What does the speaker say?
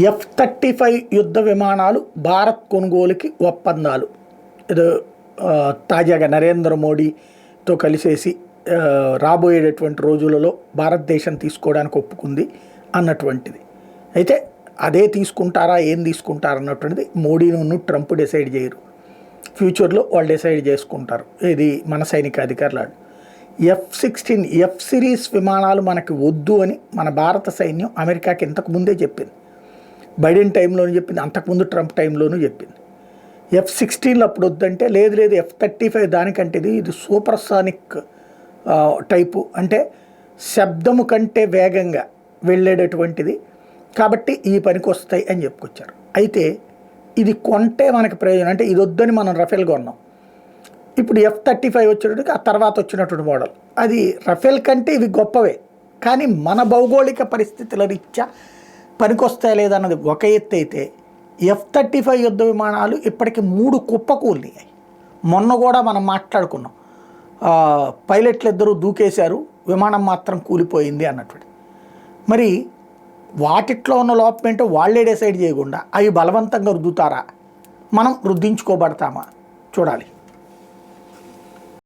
F-35 యుద్ధ విమానాలు భారత్ కొనుగోలుకి ఒప్పందాలు. ఇది తాజాగా నరేంద్ర మోడీతో కలిసేసి రాబోయేటటువంటి రోజులలో భారతదేశం తీసుకోవడానికి ఒప్పుకుంది అన్నటువంటిది. అయితే అదే తీసుకుంటారా ఏం తీసుకుంటారు అన్నటువంటిది మోడీను ట్రంప్ డిసైడ్ చేయరు. ఫ్యూచర్లో వాళ్ళు డిసైడ్ చేసుకుంటారు. ఇది మన సైనిక అధికారులు. F-16 ఎఫ్ సిరీస్ విమానాలు మనకి వద్దు అని మన భారత సైన్యం అమెరికాకి ఇంతకు ముందే చెప్పింది. బైడెన్ టైంలోనూ చెప్పింది, అంతకుముందు ట్రంప్ టైంలోనూ చెప్పింది. F-16 అప్పుడు వద్దంటే లేదు లేదు F-35 దానికంటే ఇది సూపర్సానిక్ టైపు, అంటే శబ్దము కంటే వేగంగా వెళ్ళేటటువంటిది కాబట్టి ఈ పనికి వస్తాయి అని చెప్పుకొచ్చారు. అయితే ఇది కొంటే మనకి ప్రయోజనం, అంటే ఇది వద్దని మనం రఫేల్ కొన్నాం. ఇప్పుడు F-35 వచ్చేటప్పటికి ఆ తర్వాత వచ్చినటువంటి మోడల్ అది రఫేల్ కంటే ఇవి గొప్పవే, కానీ మన భౌగోళిక పరిస్థితుల రీత్యా పనికొస్తాయా లేదన్నది ఒక ఎత్తు అయితే F-35 యుద్ధ విమానాలు ఇప్పటికి 3 కుప్పకూలినాయి. మొన్న కూడా మనం మాట్లాడుకున్నాం, పైలట్లు ఇద్దరు దూకేశారు, విమానం మాత్రం కూలిపోయింది అన్నటువంటి. మరి వాటిట్లో ఉన్న లోపం ఏంటో వాళ్ళే డిసైడ్ చేయకుండా అవి బలవంతంగా రుద్దుతారా, మనం రుద్దించుకోబడతామా చూడాలి.